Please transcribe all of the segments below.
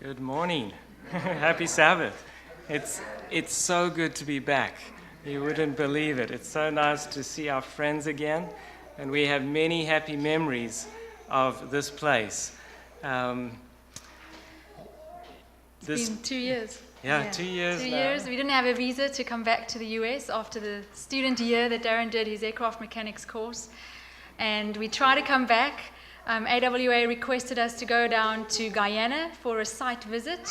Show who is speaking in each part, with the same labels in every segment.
Speaker 1: Good morning. Happy Sabbath. It's so good to be back. You wouldn't believe it. It's so nice to see our friends again, and we have many happy memories of this place.
Speaker 2: It's been 2 years.
Speaker 1: Yeah, 2 years
Speaker 2: 2
Speaker 1: now.
Speaker 2: years. We didn't have a visa to come back to the US after the student year that Darren did his aircraft mechanics course. And we tried to come back. AWA requested us to go down to Guyana for a site visit.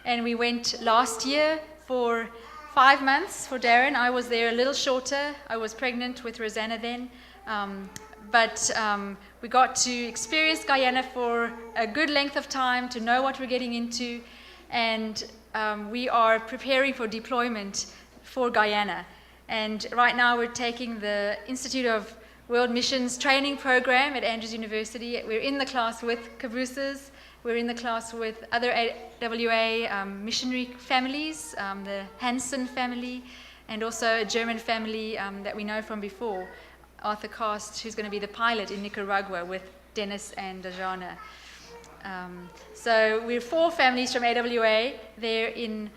Speaker 2: And we went last year for 5 months for Darren. I was there a little shorter. I was pregnant with Rosanna then. But we got to experience Guyana for a good length of time to know what we're getting into. And we are preparing for deployment for Guyana. And right now we're taking the Institute of World Missions training program at Andrews University. We're in the class with cabooses. We're in the class with other AWA missionary families, the Hansen family, and also a German family that we know from before, Arthur Cast, who's going to be the pilot in Nicaragua with Dennis and Dajana. So we're 4 families from AWA there in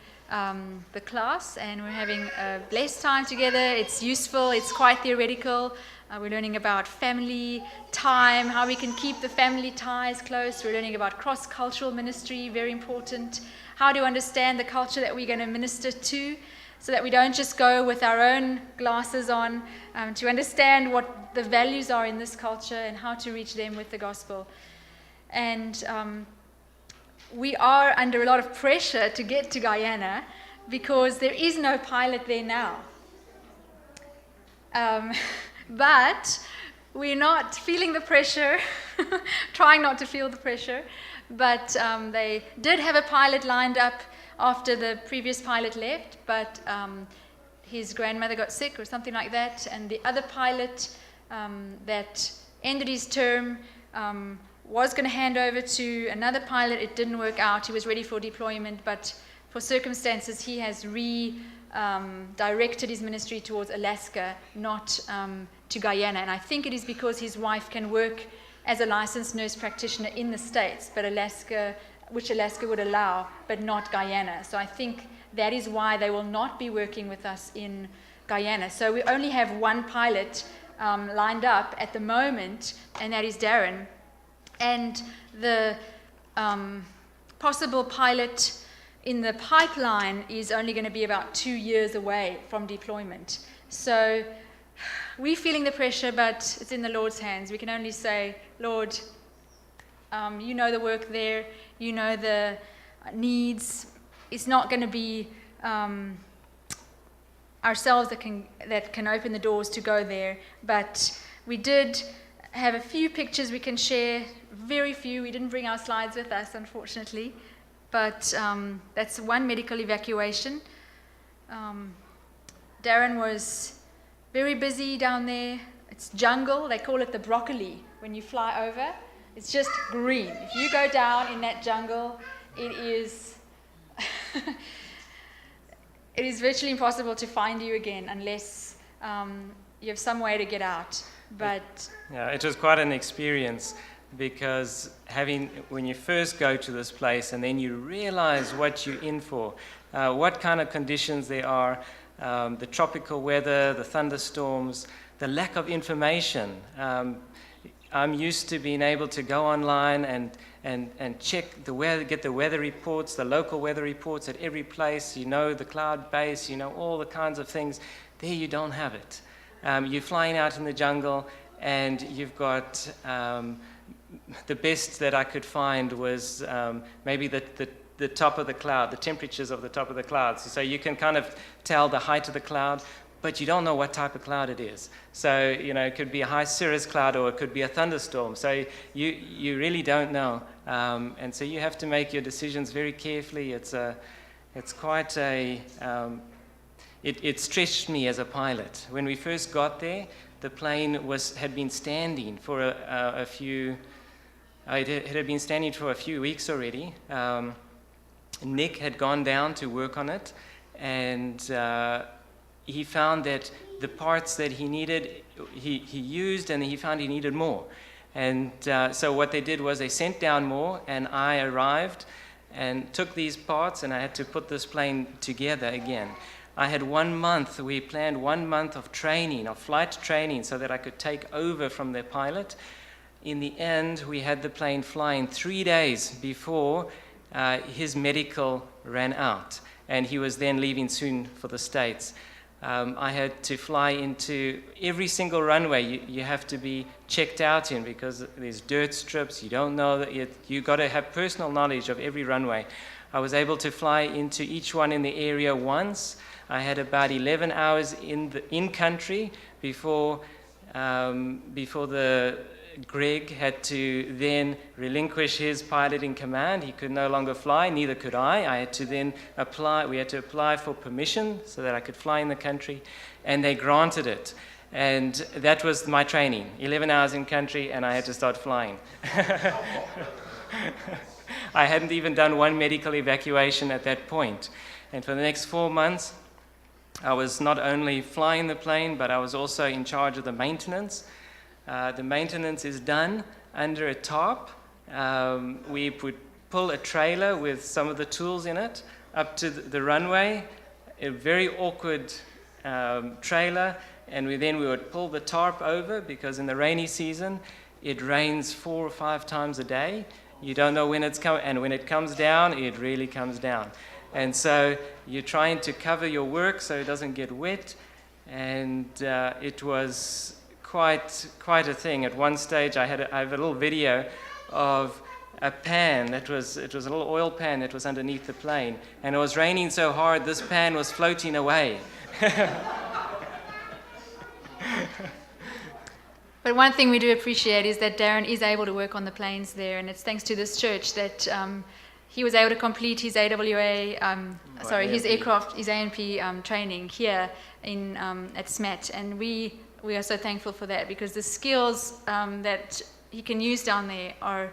Speaker 2: the class, and we're having a blessed time together. It's useful, it's quite theoretical. We're learning about family time, how we can keep the family ties close. We're learning about cross-cultural ministry, very important. How to understand the culture that we're going to minister to, so that we don't just go with our own glasses on, to understand what the values are in this culture and how to reach them with the gospel. And we are under a lot of pressure to get to Guyana because there is no pilot there now. But we're not feeling the pressure, trying not to feel the pressure. But they did have a pilot lined up after the previous pilot left, but his grandmother got sick or something like that. And the other pilot that ended his term was going to hand over to another pilot. It didn't work out. He was ready for deployment, but for circumstances, he has redirected his ministry towards Alaska, not to Guyana. And I think it is because his wife can work as a licensed nurse practitioner in the States, but which Alaska would allow, but not Guyana. So I think that is why they will not be working with us in Guyana. So we only have one pilot lined up at the moment, and that is Darren. And the possible pilot in the pipeline is only going to be about 2 years away from deployment. So we're feeling the pressure, but it's in the Lord's hands. We can only say, Lord, you know the work there, you know the needs. It's not going to be ourselves that can open the doors to go there, but we did have a few pictures we can share, very few. We didn't bring our slides with us, unfortunately, but that's one medical evacuation. Darren was very busy down there. It's jungle. They call it the broccoli when you fly over. It's just green. If you go down in that jungle, it is it is virtually impossible to find you again unless you have some way to get out. But
Speaker 1: yeah, it was quite an experience, because when you first go to this place and then you realize what you're in for, what kind of conditions there are, the tropical weather, the thunderstorms, the lack of information. I'm used to being able to go online and check the weather, get the weather reports, the local weather reports at every place. You know the cloud base, you know all the kinds of things. There you don't have it. You're flying out in the jungle, and you've got the best that I could find was maybe the top of the cloud, the temperatures of the top of the clouds. So you can kind of tell the height of the cloud, but you don't know what type of cloud it is. So, it could be a high cirrus cloud, or it could be a thunderstorm. So you really don't know. And so you have to make your decisions very carefully. It's quite a... It stretched me as a pilot. When we first got there, the plane had been standing for a few weeks already. Nick had gone down to work on it, and he found that the parts that he needed, he used, and he found he needed more. And so what they did was they sent down more, and I arrived and took these parts, and I had to put this plane together again. I had 1 month, we planned 1 month of training, of flight training, so that I could take over from the pilot. In the end, we had the plane flying 3 days before his medical ran out, and he was then leaving soon for the States. I had to fly into every single runway you have to be checked out in, because there's dirt strips, you don't know that you got to have personal knowledge of every runway. I was able to fly into each one in the area once. I had about 11 hours in country before Greg had to then relinquish his pilot in command. He could no longer fly, neither could I. I had to then we had to apply for permission so that I could fly in the country, and they granted it. And that was my training, 11 hours in country, and I had to start flying. I hadn't even done one medical evacuation at that point. And for the next 4 months, I was not only flying the plane, but I was also in charge of the maintenance. The maintenance is done under a tarp. We would pull a trailer with some of the tools in it up to the runway, a very awkward trailer, and we would pull the tarp over, because in the rainy season it rains 4 or 5 times a day. You don't know when it's coming, and when it comes down, it really comes down. And so you're trying to cover your work so it doesn't get wet, and it was quite a thing. At one stage, I have a little video of a pan it was a little oil pan that was underneath the plane, and it was raining so hard this pan was floating away.
Speaker 2: But one thing we do appreciate is that Darren is able to work on the planes there, and it's thanks to this church that he was able to complete his AWA, his aircraft, his A&P training here at SMAT, and we are so thankful for that, because the skills that he can use down there are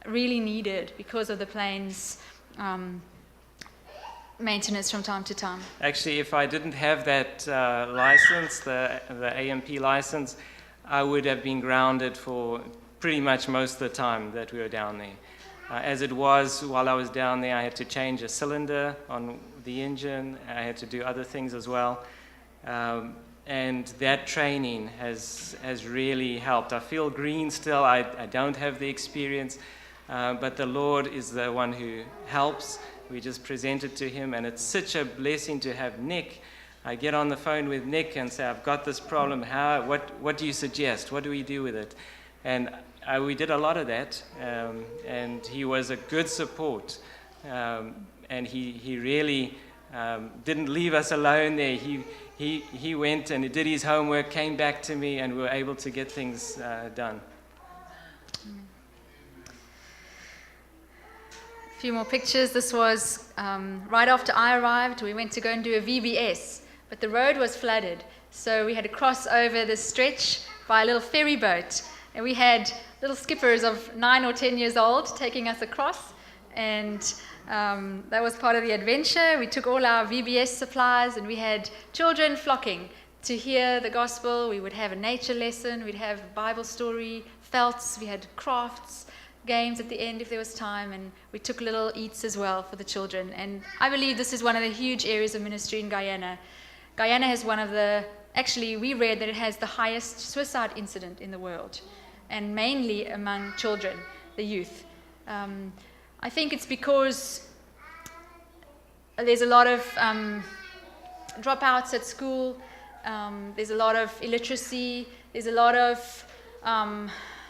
Speaker 2: really needed because of the plane's maintenance from time to time.
Speaker 1: Actually, if I didn't have that license, the A&P license, I would have been grounded for pretty much most of the time that we were down there. As it was, while I was down there, I had to change a cylinder on the engine. I had to do other things as well. And that training has really helped. I feel green still. I don't have the experience, but the Lord is the one who helps. We just present it to him, and it's such a blessing to have Nick. I get on the phone with Nick and say, I've got this problem. What do you suggest? What do we do with it? And we did a lot of that, and he was a good support. And he really didn't leave us alone there. He went and he did his homework, came back to me, and we were able to get things done.
Speaker 2: A few more pictures. This was right after I arrived. We went to go and do a VBS, but the road was flooded. So we had to cross over this stretch by a little ferry boat. And we had little skippers of 9 or 10 years old taking us across. And that was part of the adventure. We took all our VBS supplies, and we had children flocking to hear the gospel. We would have a nature lesson. We'd have a Bible story, felts. We had crafts, games at the end if there was time. And we took little eats as well for the children. And I believe this is one of the huge areas of ministry in Guyana. Guyana has actually we read that it has the highest suicide incident in the world, and mainly among children, the youth. I think it's because there's a lot of dropouts at school, there's a lot of illiteracy, there's a lot of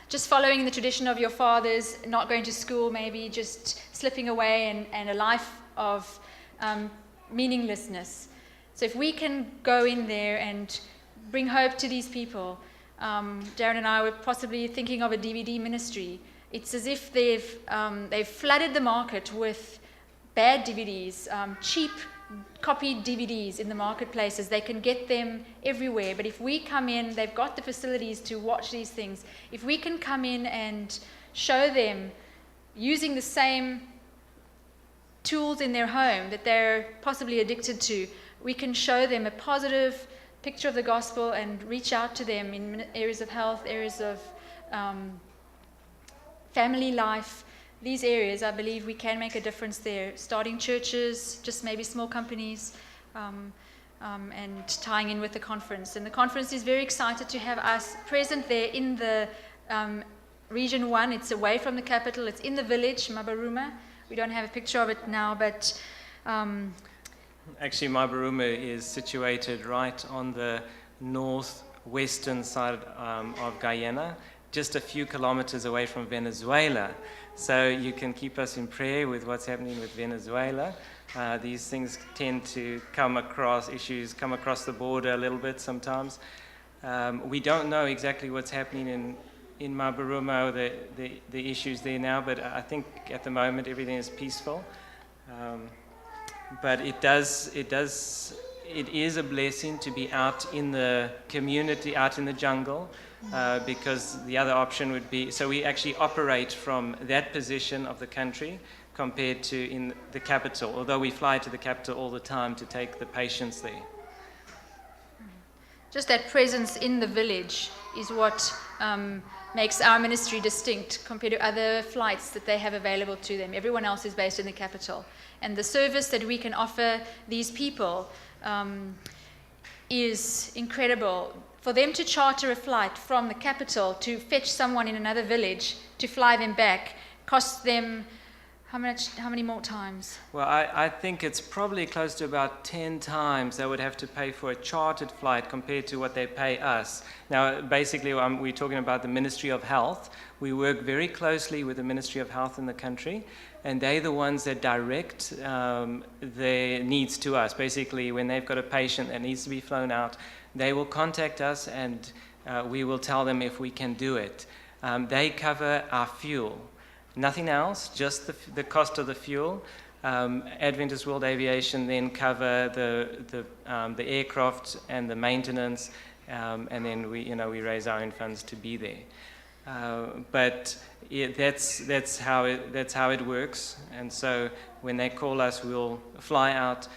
Speaker 2: just following the tradition of your fathers, not going to school, maybe just slipping away, and a life of meaninglessness. So if we can go in there and bring hope to these people, Darren and I were possibly thinking of a DVD ministry. It's as if they've flooded the market with bad DVDs, cheap copied DVDs in the marketplaces. They can get them everywhere. But if we come in, they've got the facilities to watch these things. If we can come in and show them using the same tools in their home that they're possibly addicted to, we can show them a positive picture of the gospel and reach out to them in areas of health, areas of family life, these areas, I believe we can make a difference there, starting churches, just maybe small companies, and tying in with the conference. And the conference is very excited to have us present there in the Region 1. It's away from the capital. It's in the village, Mabaruma. We don't have a picture of it now, but...
Speaker 1: Actually, Mabaruma is situated right on the northwestern side of Guyana, just a few kilometers away from Venezuela. So you can keep us in prayer with what's happening with Venezuela. These things tend to come across the border a little bit sometimes. We don't know exactly what's happening in Mabaruma, or the issues there now, but I think at the moment everything is peaceful. But it is a blessing to be out in the community, out in the jungle, because the other option would be, so we actually operate from that position of the country compared to in the capital, although we fly to the capital all the time to take the patients there.
Speaker 2: Just that presence in the village is what makes our ministry distinct compared to other flights that they have available to them. Everyone else is based in the capital. And the service that we can offer these people is incredible. For them to charter a flight from the capital to fetch someone in another village to fly them back costs them how many more times?
Speaker 1: Well, I think it's probably close to about 10 times they would have to pay for a chartered flight compared to what they pay us. Now, basically, we're talking about the Ministry of Health. We work very closely with the Ministry of Health in the country, and they're the ones that direct their needs to us. Basically, when they've got a patient that needs to be flown out, they will contact us, and we will tell them if we can do it. They cover our fuel. Nothing else, just the cost of the fuel. Adventist World Aviation then cover the aircraft and the maintenance, and then we raise our own funds to be there. But that's how it works. And so when they call us, we'll fly out,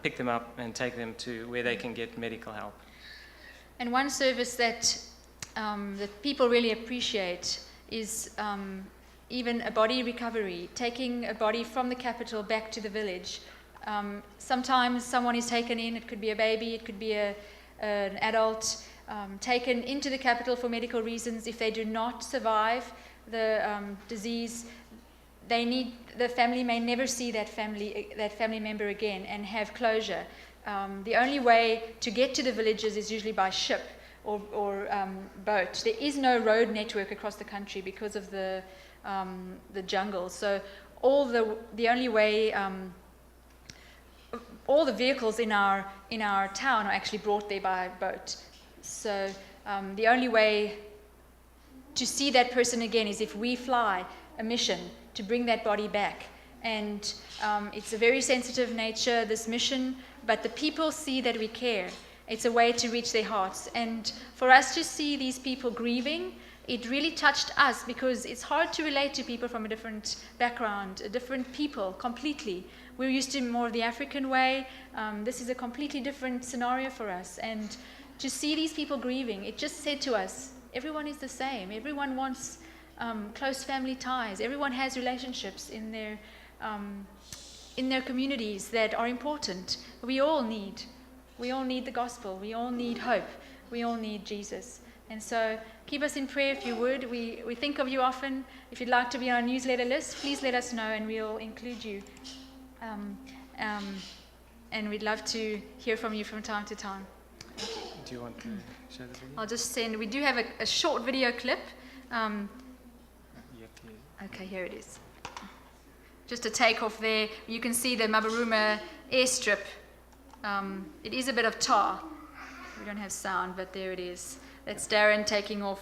Speaker 1: pick them up, and take them to where they can get medical help.
Speaker 2: And one service that people really appreciate is even a body recovery, taking a body from the capital back to the village. Sometimes someone is taken in, it could be a baby, it could be an adult, taken into the capital for medical reasons. If they do not survive the disease, the family may never see that family member again and have closure. The only way to get to the villages is usually by ship or boat. There is no road network across the country because of the jungle. So the only way, all the vehicles in our town are actually brought there by boat. So the only way to see that person again is if we fly a mission to bring that body back. And it's a very sensitive nature, this mission, but the people see that we care. It's a way to reach their hearts. And for us to see these people grieving, it really touched us, because it's hard to relate to people from a different background, a different people completely. We're used to more of the African way. This is a completely different scenario for us. And to see these people grieving, it just said to us, everyone is the same. Everyone wants close family ties. Everyone has relationships in their communities that are important. We all need the gospel. We all need hope. We all need Jesus. And so keep us in prayer if you would. We think of you often. If you'd like to be on our newsletter list, please let us know and we'll include you. And we'd love to hear from you from time to time.
Speaker 1: Do you want to show the video?
Speaker 2: I'll just send. We do have a short video clip. Okay, here it is. Just a takeoff there. You can see the Mabaruma airstrip. It is a bit of tar. We don't have sound, but there it is. That's Darren taking off.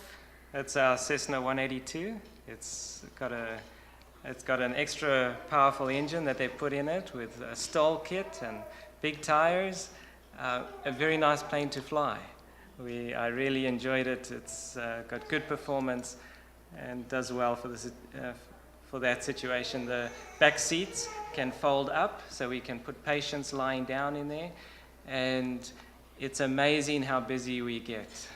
Speaker 1: That's our Cessna 182. It's got an extra powerful engine that they put in it with a stall kit and big tires. A very nice plane to fly. I really enjoyed it. It's got good performance and does well for that situation. The back seats can fold up, so we can put patients lying down in there. And it's amazing how busy we get.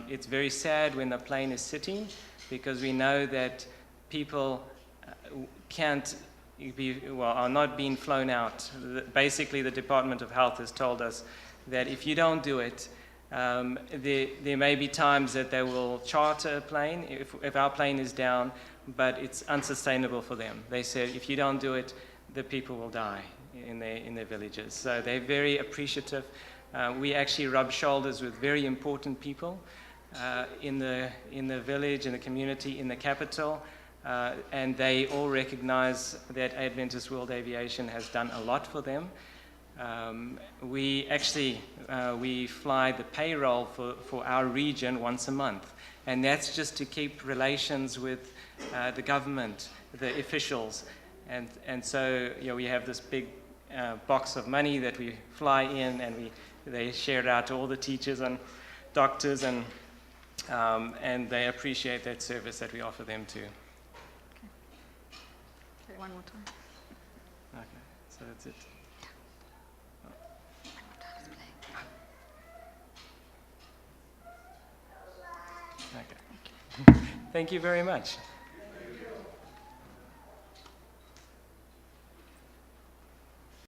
Speaker 1: It's very sad when the plane is sitting, because we know that people, can't are not being flown out. Basically, the Department of Health has told us that if you don't do it, there may be times that they will charter a plane if our plane is down, but it's unsustainable for them. They said if you don't do it, the people will die in their villages. So they're very appreciative. We actually rub shoulders with very important people in the village, in the community, in the capital, and they all recognize that Adventist World Aviation has done a lot for them. We fly the payroll for our region once a month, and that's just to keep relations with the government, the officials, and so we have this big box of money that we fly in, and they share it out to all the teachers and doctors, and they appreciate that service that we offer them too.
Speaker 2: Okay, one more time.
Speaker 1: Okay, so that's it. Okay. Thank you very much.